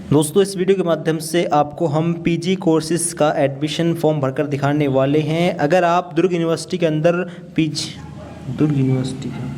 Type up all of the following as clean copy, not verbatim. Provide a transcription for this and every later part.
दोस्तों इस वीडियो के माध्यम से आपको हम पीजी कोर्सेज़ का एडमिशन फॉर्म भरकर दिखाने वाले हैं। अगर आप दुर्ग यूनिवर्सिटी के अंदर दुर्ग यूनिवर्सिटी का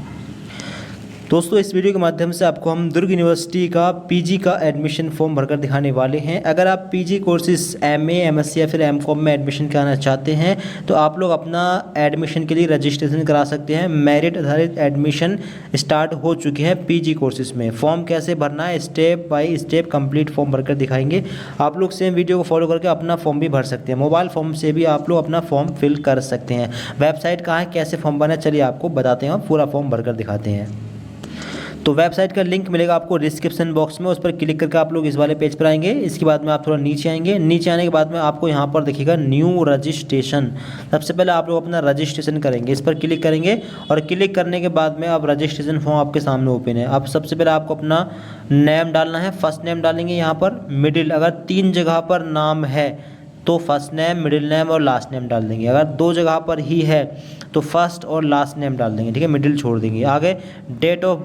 दोस्तों इस वीडियो के माध्यम से आपको हम दुर्ग यूनिवर्सिटी का पीजी का एडमिशन फॉर्म भरकर दिखाने वाले हैं। अगर आप पीजी कोर्सेज एमए, एमएससी या फिर एमकॉम में एडमिशन कराना चाहते हैं तो आप लोग अपना एडमिशन के लिए रजिस्ट्रेशन करा सकते हैं। मेरिट आधारित एडमिशन स्टार्ट हो चुके हैं पीजी कोर्सेज में। फॉर्म कैसे भरना है step by step complete form भरकर दिखाएंगे। आप लोग सेम वीडियो को फॉलो करके अपना फॉर्म भी भर सकते हैं। मोबाइल फॉर्म से भी आप लोग अपना फॉर्म फिल कर सकते हैं। वेबसाइट कहाँ है, कैसे फॉर्म भरना है, चलिए आपको बताते हैं, पूरा फॉर्म भरकर दिखाते हैं। तो वेबसाइट का लिंक मिलेगा आपको डिस्क्रिप्शन बॉक्स में, उस पर क्लिक करके आप लोग इस वाले पेज पर आएंगे। इसके बाद में आप थोड़ा नीचे आएंगे। नीचे आने के बाद में आपको यहाँ पर दिखेगा न्यू रजिस्ट्रेशन। सबसे पहले आप लोग अपना रजिस्ट्रेशन करेंगे, इस पर क्लिक करेंगे और क्लिक करने के बाद में अब रजिस्ट्रेशन फॉर्म आपके सामने ओपन है। अब सबसे पहले आपको अपना नेम डालना है। फर्स्ट नेम डालेंगे यहाँ पर, मिडिल अगर 3 जगह पर नाम है तो फर्स्ट नेम, मिडिल नेम और लास्ट नेम डाल देंगे। अगर 2 जगह पर ही है तो फर्स्ट और लास्ट नेम डाल देंगे, ठीक है, मिडिल छोड़ देंगे। आगे डेट ऑफ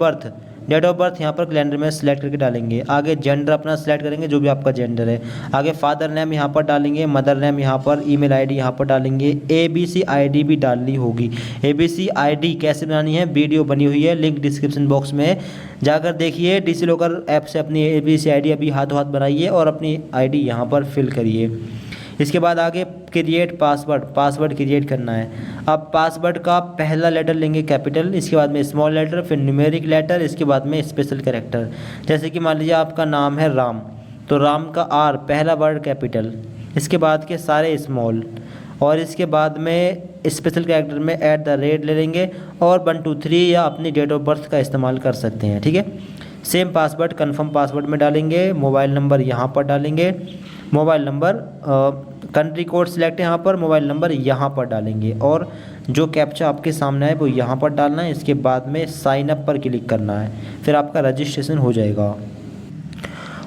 बर्थ यहाँ पर कैलेंडर में सिलेक्ट करके डालेंगे। आगे जेंडर अपना सिलेक्ट करेंगे, जो भी आपका जेंडर है। आगे फादर नेम यहाँ पर डालेंगे, मदर नेम यहाँ पर, ईमेल आईडी यहाँ पर डालेंगे। ABC आईडी भी डालनी होगी। ABC आईडी कैसे बनानी है, वीडियो बनी हुई है, लिंक डिस्क्रिप्शन बॉक्स में जाकर देखिए। DC लॉकर ऐप से अपनी ABC आईडी अभी हाथों हाथ बनाइए और अपनी आईडी यहाँ पर फिल करिए। इसके बाद आगे क्रिएट पासवर्ड क्रिएट करना है। अब पासवर्ड का पहला लेटर लेंगे कैपिटल, इसके बाद में स्मॉल लेटर, फिर न्यूमेरिक लेटर, इसके बाद में स्पेशल कैरेक्टर। जैसे कि मान लीजिए आपका नाम है राम, तो राम का R पहला वर्ड कैपिटल, इसके बाद के सारे स्मॉल, और इसके बाद में स्पेशल कैरेक्टर में @ ले लेंगे और 1 2 3 या अपनी डेट ऑफ बर्थ का इस्तेमाल कर सकते हैं, ठीक है। सेम पासवर्ड कन्फर्म पासवर्ड में डालेंगे। मोबाइल नंबर यहाँ पर डालेंगे। Mobile number country code select है यहाँ पर, मोबाइल नंबर यहाँ पर डालेंगे और जो कैप्चा आपके सामने है वो यहाँ पर डालना है। इसके बाद में साइन अप पर क्लिक करना है, फिर आपका रजिस्ट्रेशन हो जाएगा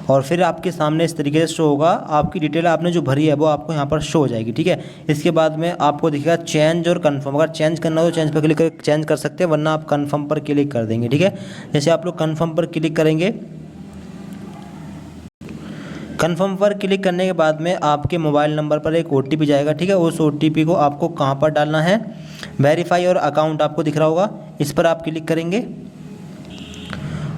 और फिर आपके सामने इस तरीके से शो होगा। आपकी डिटेल आपने जो भरी है वो आपको यहाँ पर शो हो जाएगी, ठीक है। इसके बाद में आपको दिखेगा चेंज और कंफर्म। अगर चेंज करना हो तो चेंज पर क्लिक कर चेंज कर सकते हैं, वरना आप कंफर्म पर क्लिक कर देंगे, ठीक है। जैसे आप लोग कंफर्म पर क्लिक करेंगे, कंफर्म पर क्लिक करने के बाद में आपके मोबाइल नंबर पर एक OTP जाएगा, ठीक है। उस OTP को आपको कहाँ पर डालना है, वेरीफाई और अकाउंट आपको दिख रहा होगा, इस पर आप क्लिक करेंगे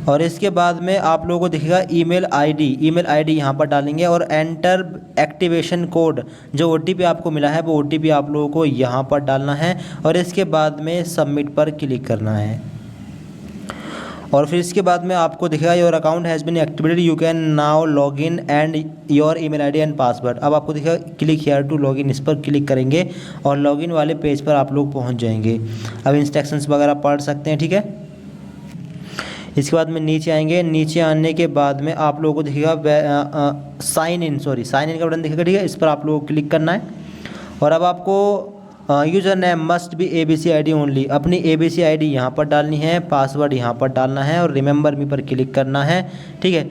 और इसके बाद में आप लोगों को दिखेगा ईमेल आईडी यहाँ पर डालेंगे और एंटर एक्टिवेशन कोड। जो OTP आपको मिला है वो OTP आप लोगों को यहाँ पर डालना है और इसके बाद में सबमिट पर क्लिक करना है। और फिर इसके बाद में आपको दिखेगा your account has been activated, you can now log in and your email ID and password. अब आपको दिखेगा click here to log in, इस पर क्लिक करेंगे और लॉगिन वाले पेज पर आप लोग पहुंच जाएंगे। अब इंस्ट्रक्शंस वगैरह पढ़ सकते हैं, ठीक है। इसके बाद में नीचे आएंगे। नीचे आने के बाद में आप लोगों को दिखेगा साइन इन का बटन दिखेगा, ठीक है। इस पर आप लोगों को क्लिक करना है और अब आपको user name must be ABC ID only. अपनी ABC आईडी यहाँ पर डालनी है, पासवर्ड यहाँ पर डालना है और रिमेंबर मी पर क्लिक करना है, ठीक है।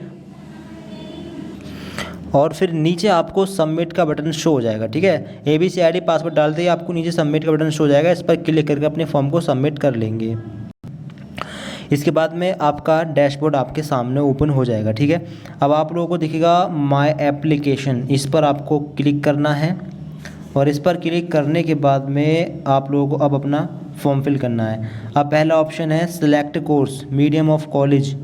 और फिर नीचे आपको सबमिट का बटन शो हो जाएगा, ठीक है। ABC आईडी पासवर्ड डालते ही आपको नीचे सबमिट का बटन शो हो जाएगा, इस पर क्लिक करके अपने फॉर्म को सबमिट कर लेंगे। इसके बाद में आपका डैशबोर्ड आपके सामने ओपन हो जाएगा, ठीक है। अब आप लोगों को दिखेगा माय एप्लीकेशन, इस पर आपको क्लिक करना है और इस पर क्लिक करने के बाद में आप लोगों को अब अपना फॉर्म फिल करना है। अब पहला ऑप्शन है select course, medium of college.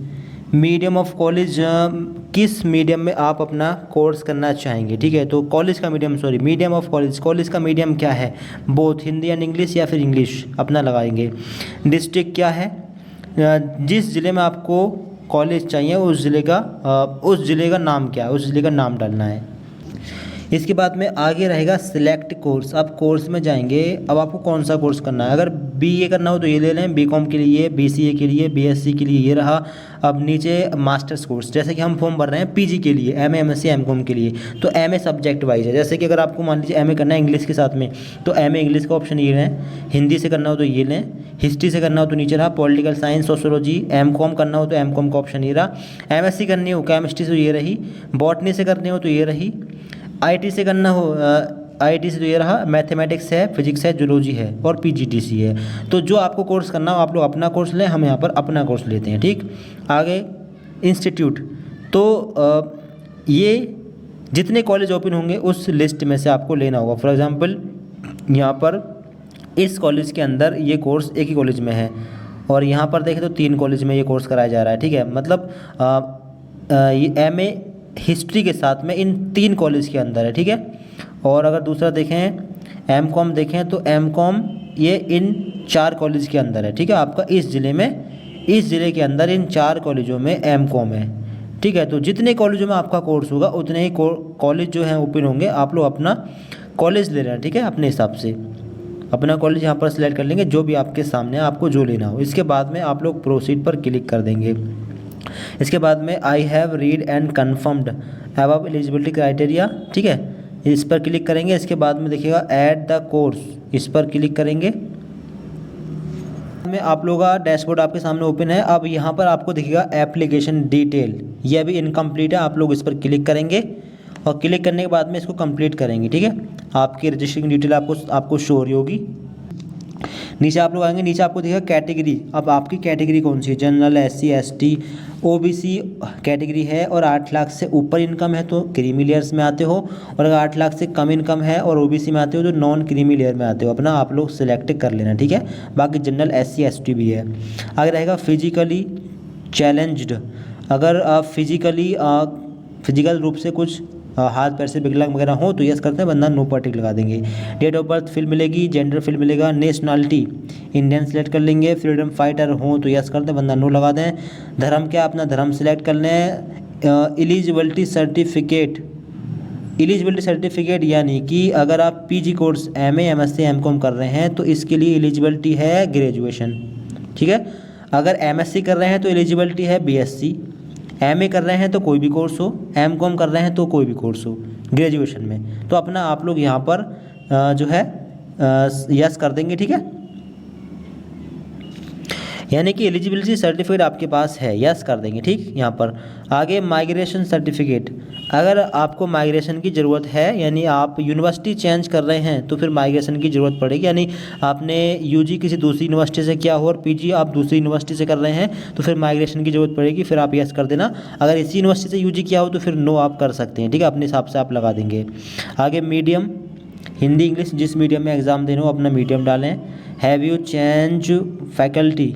किस मीडियम में आप अपना कोर्स करना चाहेंगे, ठीक है। तो कॉलेज का मीडियम ऑफ कॉलेज का मीडियम क्या है, बोथ हिंदी एंड इंग्लिश या फिर इंग्लिश अपना लगाएंगे। डिस्ट्रिक्ट क्या है, जिस ज़िले में आपको कॉलेज चाहिए उस ज़िले का नाम क्या है, उस ज़िले का नाम डालना है। इसके बाद में आगे रहेगा सिलेक्ट कोर्स। आप कोर्स में जाएंगे, अब आपको कौन सा कोर्स करना है। अगर BA करना हो तो ये ले लें, BCom के लिए, BCA के लिए, BSc के लिए ये रहा। अब नीचे मास्टर्स कोर्स, जैसे कि हम फॉर्म भर रहे हैं PG के लिए, MA, MSc, MCom के लिए, तो MA सब्जेक्ट वाइज है। जैसे कि अगर आपको मान लीजिए MA करना है इंग्लिश के साथ में तो MA इंग्लिश का ऑप्शन ये लें। हिंदी से करना हो तो ये लें। हिस्ट्री से करना हो तो नीचे रहा पॉलिटिकल साइंस, सोशोलॉजी। MCom करना हो तो MCom का ऑप्शन ये रहा। MSc करनी हो केमिस्ट्री से ये रही। बॉटनी से करनी हो तो ये रही। IT से करना हो IT से तो ये रहा, मैथमेटिक्स है, फिजिक्स है, जूलॉजी है और PGDC है। तो जो आपको कोर्स करना हो आप लोग अपना कोर्स लें, हम यहाँ पर अपना कोर्स लेते हैं, ठीक। आगे इंस्टीट्यूट, तो ये जितने कॉलेज ओपन होंगे उस लिस्ट में से आपको लेना होगा। फॉर एग्ज़ाम्पल यहाँ पर इस कॉलेज के अंदर ये कोर्स एक ही कॉलेज में है और यहाँ पर देखें तो 3 कॉलेज में ये कोर्स कराया जा रहा है, ठीक है। मतलब ये MA हिस्ट्री के साथ में इन 3 कॉलेज के अंदर है, ठीक है। और अगर दूसरा देखें MCOM देखें तो MCOM ये इन 4 कॉलेज के अंदर है, ठीक है। आपका इस ज़िले के अंदर इन 4 कॉलेजों में MCOM है, ठीक है। तो जितने कॉलेजों में आपका कोर्स होगा उतने ही कॉलेज जो हैं ओपन होंगे। आप लोग अपना कॉलेज ले लेना, ठीक है। अपने हिसाब से अपना कॉलेज यहाँ पर सिलेक्ट कर लेंगे, जो भी आपके सामने आपको जो लेना हो। इसके बाद में आप लोग प्रोसीड पर क्लिक कर देंगे। इसके बाद में I have read and confirmed above eligibility criteria, ठीक है, इस पर क्लिक करेंगे। इसके बाद में देखिएगा ऐड द कोर्स, इस पर क्लिक करेंगे। में आप लोगों का डैशबोर्ड आपके सामने ओपन है। अब यहाँ पर आपको दिखेगा एप्लीकेशन डिटेल, ये अभी इनकम्प्लीट है। आप लोग इस पर क्लिक करेंगे और क्लिक करने के बाद में इसको कंप्लीट करेंगे, ठीक है। आपकी रजिस्ट्रेशन डिटेल आपको शो हो रही होगी। नीचे आप लोग आएंगे, नीचे आपको दिखेगा कैटेगरी। अब आपकी कैटेगरी कौन सी है, general, SC ST OBC category है और 8 लाख से ऊपर इनकम है तो क्रीमी लेयर्स में आते हो, और अगर 8 लाख से कम इनकम है और OBC में आते हो तो नॉन क्रीमी लेयर में आते हो। अपना आप लोग सिलेक्ट कर लेना, ठीक है। बाकी जनरल, SC ST भी है। आगे रहेगा फिजिकली चैलेंज्ड। अगर आप फिजिकल रूप से कुछ हाथ पैर से विकलांग वगैरह हो तो यस करते हैं, वरना नो पर टिक लगा देंगे। डेट ऑफ बर्थ फिल मिलेगी, जेंडर फिल मिलेगा, नेशनलिटी इंडियन सेलेक्ट कर लेंगे, फ्रीडम फाइटर हो तो यस करते हैं, वरना नो लगा दें। धर्म क्या, अपना धर्म सेलेक्ट कर लें। एलिजिबिलिटी सर्टिफिकेट यानी कि अगर आप PG course MA MSc MCOM कर रहे हैं तो इसके लिए एलिजिबिलिटी है ग्रेजुएशन, ठीक है। अगर MSc कर रहे हैं तो एलिजिबिलिटी है BSc, MA कर रहे हैं तो कोई भी कोर्स हो, MCOM कर रहे हैं तो कोई भी कोर्स हो ग्रेजुएशन में। तो अपना आप लोग यहाँ पर जो है यस कर देंगे, ठीक है। यानी कि एलिजिबिलिटी सर्टिफिकेट आपके पास है, यस कर देंगे, ठीक। यहाँ पर आगे माइग्रेशन सर्टिफिकेट, अगर आपको माइग्रेशन की ज़रूरत है यानी आप यूनिवर्सिटी चेंज कर रहे हैं तो फिर माइग्रेशन की ज़रूरत पड़ेगी। यानी आपने UG किसी दूसरी यूनिवर्सिटी से किया हो और PG आप दूसरी यूनिवर्सिटी से कर रहे हैं तो फिर माइग्रेशन की ज़रूरत पड़ेगी, फिर आप यस कर देना। अगर इसी यूनिवर्सिटी से UG किया हो तो फिर नो आप कर सकते हैं, ठीक है। अपने हिसाब से आप लगा देंगे। आगे मीडियम, हिंदी इंग्लिश जिस मीडियम में एग्ज़ाम देना हो अपना मीडियम डालें। हैव यू चेंज फैकल्टी,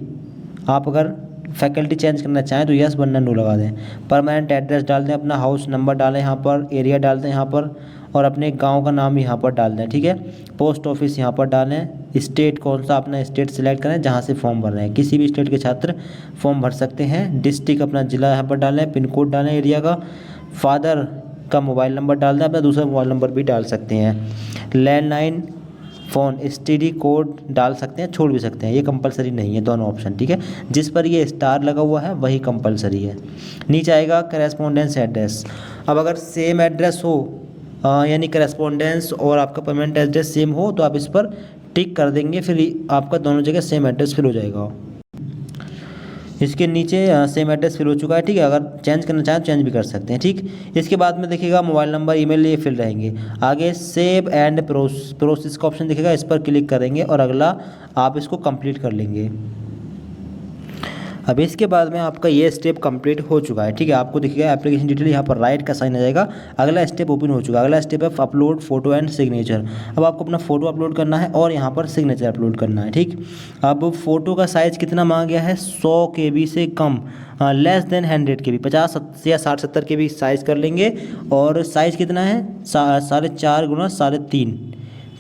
आप अगर फैकल्टी चेंज करना चाहें तो यस, वरना नो लगा दें। परमानेंट एड्रेस डाल दें, अपना हाउस नंबर डालें यहाँ पर, एरिया डाल दें यहाँ पर, और अपने गांव का नाम यहाँ पर डाल दें, ठीक है। पोस्ट ऑफिस यहाँ पर डालें। स्टेट कौन सा, अपना स्टेट सिलेक्ट करें जहाँ से फॉर्म भर रहे हैं, किसी भी स्टेट के छात्र फॉर्म भर सकते हैं। डिस्ट्रिक्ट अपना ज़िला यहाँ पर डालें, पिन कोड डालें एरिया का, फादर का मोबाइल नंबर डाल दें, अपना दूसरा मोबाइल नंबर भी डाल सकते हैं। लैंडलाइन फ़ोन STD कोड डाल सकते हैं, छोड़ भी सकते हैं, ये कंपलसरी नहीं है, दोनों ऑप्शन, ठीक है। जिस पर ये स्टार लगा हुआ है वही कंपलसरी है। नीचे आएगा करेस्पॉन्डेंस एड्रेस। अब अगर सेम एड्रेस हो यानी करेस्पॉन्डेंस और आपका परमानेंट एड्रेस सेम हो तो आप इस पर टिक कर देंगे, फिर आपका दोनों जगह सेम एड्रेस फिल हो जाएगा। इसके नीचे सेम एड्रेस फिल हो चुका है, ठीक है। अगर चेंज करना चाहें तो चेंज भी कर सकते हैं, ठीक। इसके बाद में देखिएगा मोबाइल नंबर, ईमेल ये फिल रहेंगे। आगे सेव एंड प्रोसेस का ऑप्शन दिखेगा, इस पर क्लिक करेंगे और अगला आप इसको कंप्लीट कर लेंगे। अब इसके बाद में आपका ये स्टेप कंप्लीट हो चुका है, ठीक है। आपको दिखेगा एप्लीकेशन डिटेल, यहाँ पर राइट का साइन आ जाएगा। अगला स्टेप ओपन हो चुका है। अगला स्टेप है अपलोड फोटो एंड सिग्नेचर। अब आपको अपना फ़ोटो अपलोड करना है और यहाँ पर सिग्नेचर अपलोड करना है, ठीक। अब फ़ोटो का साइज़ कितना मांगा गया है, 100 KB से कम, लेस देन 100 KB, 50 या 60 70 KB साइज़ कर लेंगे। और साइज़ कितना है, 4.5 गुना 3.5,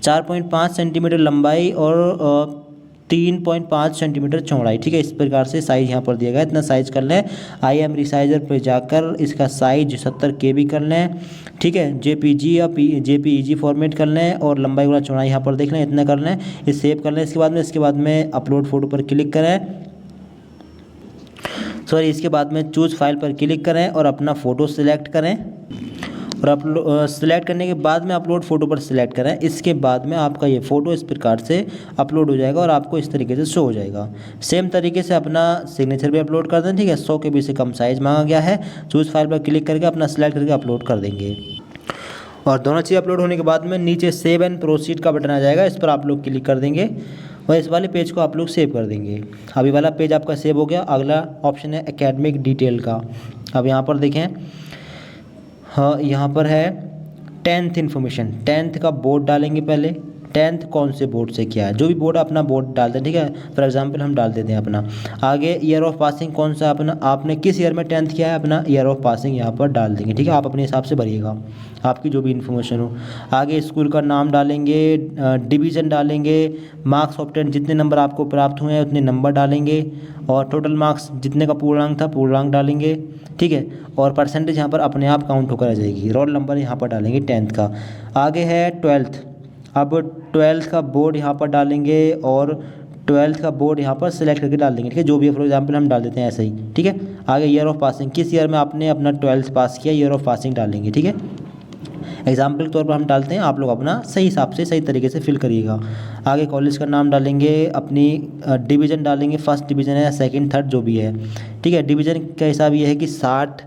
4.5 सेंटीमीटर लंबाई और 3.5 सेंटीमीटर चौड़ाई, ठीक है। इस प्रकार से साइज़ यहाँ पर दिया गया है, इतना साइज़ कर लें। IM रिसाइजर पर जाकर इसका साइज 70 KB कर लें, ठीक है। JPG या JPEG फॉर्मेट कर लें और लंबाई गुना चौड़ाई यहाँ पर देख लें, इतना कर लें, इस सेव कर लें। इसके बाद में अपलोड फ़ोटो पर क्लिक करें, इसके बाद में चूज़ फाइल पर क्लिक करें और अपना फ़ोटो सिलेक्ट करें और सिलेक्ट करने के बाद में अपलोड फ़ोटो पर सिलेक्ट करें। इसके बाद में आपका ये फ़ोटो इस प्रकार से अपलोड हो जाएगा और आपको इस तरीके से शो हो जाएगा। सेम तरीके से अपना सिग्नेचर भी अपलोड कर दें, ठीक है। 100 KB से कम साइज़ मांगा गया है। चूज़ फाइल पर क्लिक करके अपना सिलेक्ट करके अपलोड कर देंगे। और दोनों चीज़ अपलोड होने के बाद में नीचे सेव एंड प्रोसीड का बटन आ जाएगा, इस पर आप लोग क्लिक कर देंगे और इस वाले पेज को आप लोग सेव कर देंगे। अभी वाला पेज आपका सेव हो गया। अगला ऑप्शन है एकेडमिक डिटेल का। अब यहाँ पर देखें हाँ, यहाँ पर है 10th इन्फॉर्मेशन, 10th का बोर्ड डालेंगे पहले, 10th कौन से बोर्ड से किया है, जो भी बोर्ड अपना बोर्ड डाल दें, ठीक है। फॉर एग्जांपल हम डाल देते हैं अपना। आगे ईयर ऑफ पासिंग कौन सा अपना, आपने किस ईयर में 10th किया है, अपना ईयर ऑफ पासिंग यहाँ पर डाल देंगे, ठीक है। आप अपने हिसाब से भरिएगा, आपकी जो भी इन्फॉर्मेशन हो। आगे स्कूल का नाम डालेंगे, डिवीज़न डालेंगे, मार्क्स ऑब्टेन, जितने नंबर आपको प्राप्त हुए हैं उतने नंबर डालेंगे, और टोटल मार्क्स जितने का पूर्णांक था पूर्णांक डालेंगे, ठीक है। और परसेंटेज यहाँ पर अपने आप काउंट होकर आ जाएगी। रोल नंबर यहाँ पर डालेंगे 10th का। आगे है 12th, अब 12th का बोर्ड यहाँ पर डालेंगे और 12th का बोर्ड यहाँ पर सिलेक्ट करके डाल देंगे, ठीक है। जो भी है, फॉर एग्जांपल हम डाल देते हैं ऐसे ही, ठीक है। आगे ईयर ऑफ पासिंग, किस ईयर में आपने अपना 12th पास किया, ईयर ऑफ पासिंग डालेंगे, ठीक है। एग्जाम्पल के तौर पर हम डालते हैं, आप लोग अपना सही हिसाब से सही तरीके से फिल करिएगा। आगे कॉलेज का नाम डालेंगे, अपनी डिवीज़न डालेंगे, फर्स्ट डिवीज़न है या सेकंड थर्ड जो भी है, ठीक है। डिवीज़न का हिसाब ये है कि 60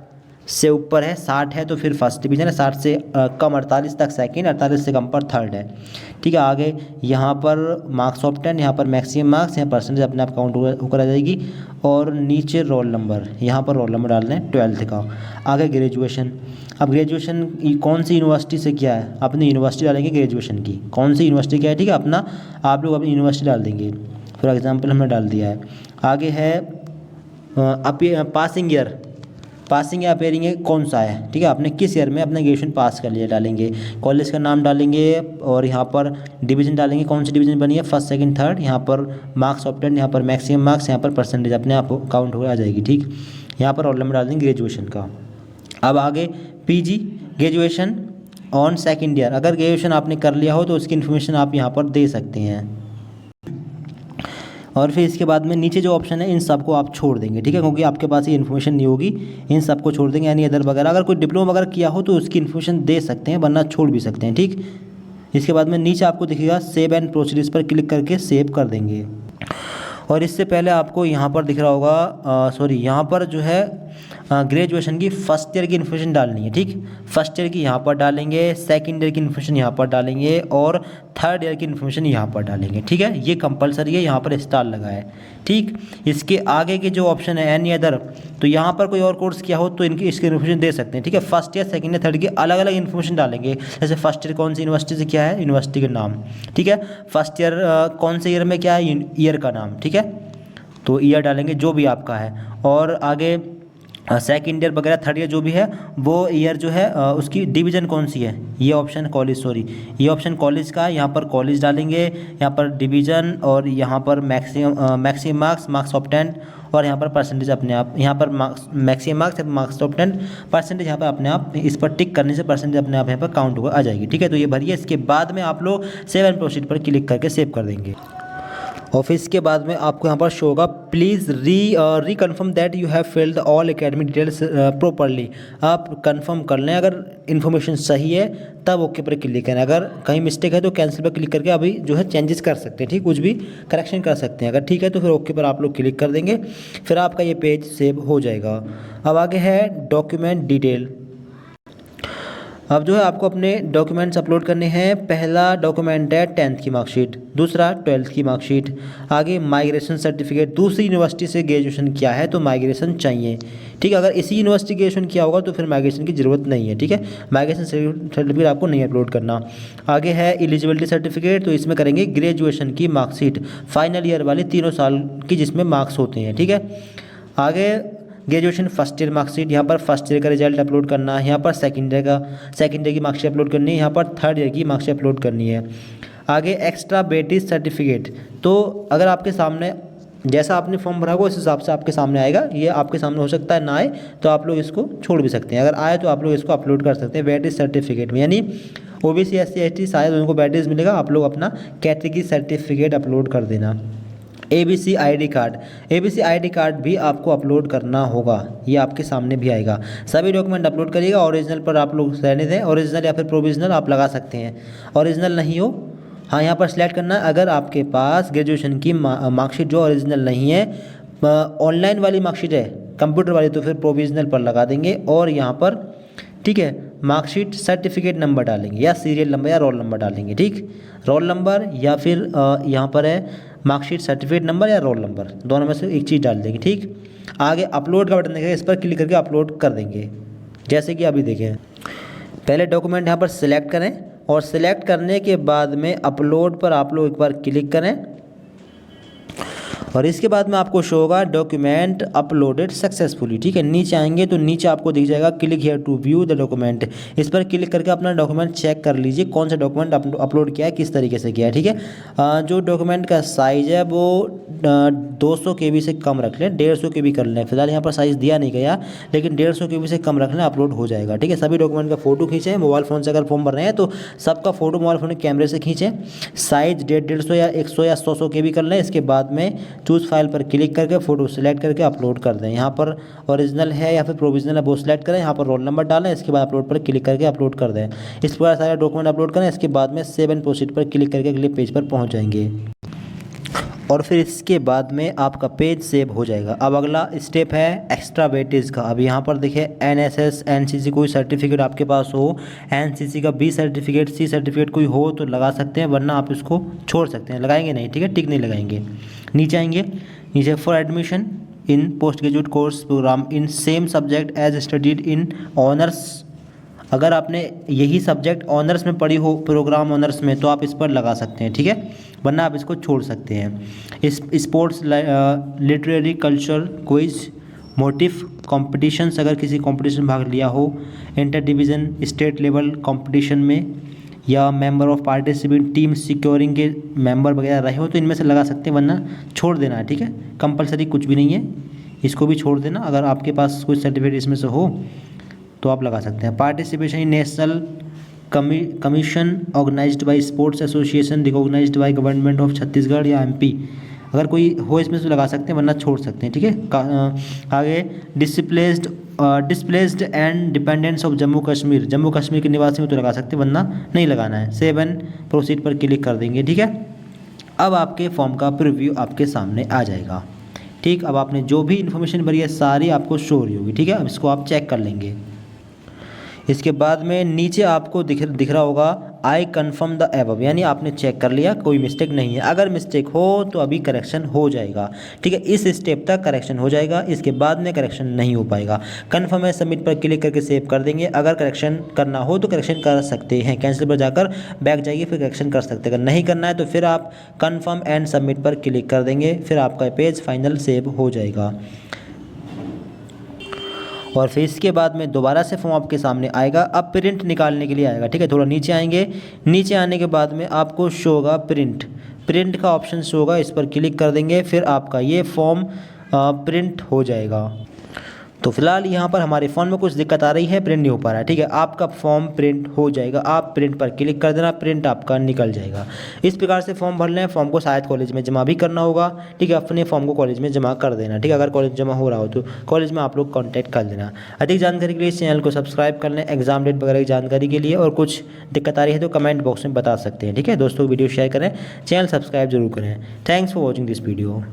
से ऊपर है, 60 है तो फिर फर्स्ट डिवीज़न है, 60 से कम 48 तक सेकंड, 48 से कम पर थर्ड है, ठीक है। आगे यहाँ पर मार्क्स ऑफ 10, यहाँ पर मैक्सिमम मार्क्स, यहाँ परसेंटेज अपने आप काउंट होकर आ जाएगी। और नीचे रोल नंबर, यहाँ पर रोल नंबर डालना है 12th का। आगे ग्रेजुएशन, अब ग्रेजुएशन कौन सी यूनिवर्सिटी से किया है, अपनी यूनिवर्सिटी डालेंगे ग्रेजुएशन की, कौन सी यूनिवर्सिटी क्या है, ठीक है। अपना आप लोग अपनी यूनिवर्सिटी डाल देंगे, फॉर एग्जांपल हमने डाल दिया है। आगे है पासिंग ईयर, पासिंग या अपेयरिंग कौन सा है, ठीक है। आपने किस ईयर में अपना ग्रेजुएशन पास कर लिया डालेंगे। कॉलेज का नाम डालेंगे और यहाँ पर डिवीज़न डालेंगे, कौन सी डिवीज़न बनी है, फर्स्ट सेकंड थर्ड। यहाँ पर मार्क्स ऑब्टेन, यहाँ पर मैक्सिमम मार्क्स, यहाँ पर परसेंटेज अपने आप काउंट हो आ जाएगी, ठीक। यहाँ पर रोल नंबर डाल देंगे ग्रेजुएशन का। अब आगे PG, graduation on second year, अगर ग्रेजुएशन आपने कर लिया हो तो उसकी इन्फॉर्मेशन आप यहाँ पर दे सकते हैं। और फिर इसके बाद में नीचे जो ऑप्शन है इन सबको आप छोड़ देंगे, ठीक है, क्योंकि आपके पास ये इन्फॉर्मेशन नहीं होगी, इन सबको छोड़ देंगे। यानी अदर वगैरह, अगर कोई डिप्लोमा वगैरह किया हो तो उसकी इन्फॉर्मेशन दे सकते हैं, वरना छोड़ भी सकते हैं, ठीक। इसके बाद में नीचे आपको दिखेगा सेव एंड प्रोसीड, पर क्लिक करके सेव कर देंगे। और इससे पहले आपको यहाँ पर दिख रहा होगा, यहाँ पर जो है ग्रेजुएशन की फर्स्ट ईयर की इन्फॉर्मेशन डालनी है, ठीक। फर्स्ट ईयर की यहाँ पर डालेंगे, सेकंड ईयर की इन्फॉर्मेशन यहाँ पर डालेंगे और थर्ड ईयर की इन्फॉर्मेशन यहाँ पर डालेंगे, ठीक है। ये कंपलसरी है, यहाँ पर स्टार लगा है, ठीक। इसके आगे के जो ऑप्शन है एनी अदर, तो यहाँ पर कोई और कोर्स किया हो तो इनकी इसकी इन्फॉर्मेशन दे सकते हैं, ठीक है। First year, second year, third की अलग अलग इन्फॉर्मेशन डालेंगे। जैसे फर्स्ट ईयर कौन सी यूनिवर्सिटी से किया है, यूनिवर्सिटी का नाम, ठीक है। फर्स्ट ईयर कौन से ईयर में क्या है, ईयर का नाम, ठीक है। तो ईयर डालेंगे जो भी आपका है। और आगे सेकंड ईयर वगैरह, थर्ड ईयर जो भी है वो ईयर जो है उसकी डिवीज़न कौन सी है, ये ऑप्शन कॉलेज, ये ऑप्शन कॉलेज का है। यहाँ पर कॉलेज डालेंगे, यहाँ पर डिवीज़न और यहाँ पर मैक्सिमम मार्क्स, मार्क्स ऑफ 10 और यहाँ पर परसेंटेज अपने आप, यहाँ पर maximum marks, marks of 10 percentage, यहाँ पर अपने आप इस पर टिक करने से परसेंटेज अपने आप यहाँ पर काउंट होकर आ जाएगी, ठीक है। तो ये भरिए, इसके बाद में आप लोग सेव एंड प्रोसीड पर क्लिक करके सेव कर देंगे। और फिर इसके बाद में आपको यहाँ पर शो होगा please reconfirm that you have filled all academic details properly. आप कंफर्म कर लें, अगर इन्फॉर्मेशन सही है तब ओके पर क्लिक करें, अगर कहीं मिस्टेक है तो कैंसिल पर क्लिक करके अभी जो है चेंजेस कर सकते हैं, ठीक, कुछ भी करेक्शन कर सकते हैं। अगर ठीक है तो फिर ओके पर आप लोग क्लिक कर देंगे, फिर आपका ये पेज सेव हो जाएगा। अब आगे है डॉक्यूमेंट डिटेल। अब जो है आपको अपने डॉक्यूमेंट्स अपलोड करने हैं। पहला डॉक्यूमेंट है 10th की मार्कशीट, दूसरा 12th की मार्कशीट, आगे माइग्रेशन सर्टिफिकेट, दूसरी यूनिवर्सिटी से ग्रेजुएशन किया है तो माइग्रेशन चाहिए, ठीक है। अगर इसी यूनिवर्सिटी ग्रेजुएशन किया होगा तो फिर माइग्रेशन की ज़रूरत नहीं है, ठीक है। माइग्रेशन सर्टिफिकेट आपको नहीं अपलोड करना। आगे है एलिजिबिलिटी सर्टिफिकेट, तो इसमें करेंगे ग्रेजुएशन की मार्कशीट, फाइनल ईयर वाली 3 साल की जिसमें मार्क्स होते हैं, ठीक है। आगे ग्रेजुएशन फर्स्ट ईयर मार्कशीट, यहाँ पर फर्स्ट ईयर का रिजल्ट अपलोड करना है, यहाँ पर सेकंड ईयर की मार्कशीट अपलोड करनी है, यहाँ पर थर्ड ईयर की मार्कशीट अपलोड करनी है। आगे एक्स्ट्रा बेटिस सर्टिफिकेट, तो अगर आपके सामने जैसा आपने फॉर्म भरा होगा उस हिसाब से आपके सामने आएगा, ये आपके सामने हो सकता है ना आए तो आप लोग इसको छोड़ भी सकते हैं, अगर आए तो आप लोग इसको अपलोड कर सकते हैं बेटिस सर्टिफिकेट में। यानी OBC SC ST शायद उनको बेटिस मिलेगा, आप लोग अपना कैटेगरी सर्टिफिकेट अपलोड कर देना। ABC ID card, ABC ID card भी आपको अपलोड करना होगा, ये आपके सामने भी आएगा। सभी डॉक्यूमेंट अपलोड करिएगा, ओरिजिनल पर आप लोग रहने दें, ओरिजिनल या फिर प्रोविजनल आप लगा सकते हैं। ओरिजिनल नहीं हो, हाँ यहाँ पर सिलेक्ट करना है, अगर आपके पास ग्रेजुएशन की मार्कशीट जो ओरिजिनल नहीं है, ऑनलाइन वाली मार्कशीट है कंप्यूटर वाली, तो फिर प्रोविजनल पर लगा देंगे। और यहाँ पर ठीक है मार्कशीट सर्टिफिकेट नंबर डालेंगे या सीरियल नंबर या रोल नंबर डालेंगे, ठीक, रोल नंबर या फिर यहाँ पर है मार्कशीट सर्टिफिकेट नंबर या रोल नंबर, दोनों में से एक चीज़ डाल देंगे, ठीक। आगे अपलोड का बटन देखेगा, इस पर क्लिक करके अपलोड कर देंगे, जैसे कि अभी देखें। पहले डॉक्यूमेंट यहाँ पर सिलेक्ट करें और सिलेक्ट करने के बाद में अपलोड पर आप लोग एक बार क्लिक करें और इसके बाद में आपको शो होगा डॉक्यूमेंट अपलोडेड सक्सेसफुली। ठीक है, नीचे आएंगे तो नीचे आपको दिख जाएगा click here to view the document. इस पर क्लिक करके अपना डॉक्यूमेंट चेक कर लीजिए कौन सा डॉक्यूमेंट अपलोड किया है, किस तरीके से किया है। ठीक है, जो डॉक्यूमेंट का साइज़ है वो 200 KB से कम रख लें, 150 KB कर लें। फिलहाल यहाँ पर साइज़ दिया नहीं गया, लेकिन 150 KB से कम रख लें, अपलोड हो जाएगा। ठीक है, सभी डॉक्यूमेंट का फोटो खींचें, मोबाइल फ़ोन से अगर फॉर्म भर रहे हैं तो सबका फोटो मोबाइल फ़ोन के कैमरे से खींचें। साइज़ 150 या 100 या 100 KB कर लें। इसके बाद में चूज़ फाइल पर क्लिक करके फ़ोटो सेलेक्ट करके अपलोड कर दें। यहाँ पर ओरिजिनल है या फिर प्रोविजनल है वो सिलेक्ट करें, यहाँ पर रोल नंबर डालें, इसके बाद अपलोड पर क्लिक करके अपलोड कर दें। इस प्रकार सारे डॉक्यूमेंट अपलोड करें। इसके बाद में सेव एंड प्रोसीड पर क्लिक करके अगले पेज पर पहुँच जाएंगे और फिर इसके बाद में आपका पेज सेव हो जाएगा। अब अगला स्टेप है एक्स्ट्रा वेटेज का। अब यहाँ पर देखिए NSS NCC कोई सर्टिफिकेट आपके पास हो, NCC का B सर्टिफिकेट C सर्टिफिकेट कोई हो तो लगा सकते हैं, वरना आप इसको छोड़ सकते हैं। लगाएंगे नहीं, ठीक है, टिक नहीं लगाएंगे। नीचे आएंगे, नीचे for admission in post graduate course program in same subject as studied in honours. अगर आपने यही सब्जेक्ट ऑनर्स में पढ़ी हो, प्रोग्राम ऑनर्स में, तो आप इस पर लगा सकते हैं। ठीक है, वरना आप इसको छोड़ सकते हैं। इस sports literary culture quiz motive competitions, अगर किसी कॉम्पिटिशन में भाग लिया हो, inter division state level competition में, या member of participant team securing के मेंबर वगैरह रहे हो तो इनमें से लगा सकते हैं, वरना छोड़ देना है। ठीक है, कंपलसरी कुछ भी नहीं है, इसको भी छोड़ देना। अगर आपके पास कोई सर्टिफिकेट इसमें से हो तो आप लगा सकते हैं। Participation in national commission organised by sports association recognised by government of Chhattisgarh या MP, अगर कोई हो इसमें से लगा सकते हैं, वरना छोड़ सकते हैं। ठीक है, आगे displaced and dependents of Jammu Kashmir, Jammu Kashmir के निवासी में तो लगा सकते हैं, वरना नहीं लगाना है। सेव एंड प्रोसीड पर क्लिक कर देंगे। ठीक है, अब आपके फॉर्म का प्रीव्यू आपके सामने आ जाएगा। ठीक, अब आपने जो भी इन्फॉर्मेशन भरी है सारी आपको शो हो रही होगी। ठीक है, अब इसको आप चेक कर लेंगे। इसके बाद में नीचे आपको दिख रहा होगा आई कन्फर्म द एबव, यानी आपने चेक कर लिया, कोई मिस्टेक नहीं है। अगर मिस्टेक हो तो अभी करेक्शन हो जाएगा। ठीक है, इस स्टेप तक करेक्शन हो जाएगा, इसके बाद में करेक्शन नहीं हो पाएगा। कन्फर्म है, सबमिट पर क्लिक करके सेव कर देंगे। अगर करेक्शन करना हो तो करेक्शन कर सकते हैं, कैंसिल पर जाकर बैक जाइए, फिर करेक्शन कर सकते हैं। अगर नहीं करना है तो फिर आप कन्फर्म एंड सबमिट पर क्लिक कर देंगे, फिर आपका पेज फाइनल सेव हो जाएगा। और फिर इसके बाद में दोबारा से फॉर्म आपके सामने आएगा। अब प्रिंट निकालने के लिए आएगा। ठीक है, थोड़ा नीचे आएंगे, नीचे आने के बाद में आपको शो होगा प्रिंट का ऑप्शन शो होगा, इस पर क्लिक कर देंगे, फिर आपका ये फॉर्म प्रिंट हो जाएगा। तो फिलहाल यहाँ पर हमारे फ़ोन में कुछ दिक्कत आ रही है, प्रिंट नहीं हो पा रहा है। ठीक है, आपका फॉर्म प्रिंट हो जाएगा, आप प्रिंट पर क्लिक कर देना, प्रिंट आपका निकल जाएगा। इस प्रकार से फॉर्म भर लें। फॉर्म को शायद कॉलेज में जमा भी करना होगा। ठीक है, अपने फॉर्म को कॉलेज में जमा कर देना। ठीक है, अगर कॉलेज जमा हो रहा हो तो कॉलेज में आप लोग कॉन्टैक्ट कर देना। अधिक जानकारी के लिए इस चैनल को सब्सक्राइब कर लें, एग्जाम डेट वगैरह की जानकारी के लिए। और कुछ दिक्कत आ रही है तो कमेंट बॉक्स में बता सकते हैं। ठीक है, दोस्तों को वीडियो शेयर करें, चैनल सब्सक्राइब जरूर करें। Thanks for watching this video.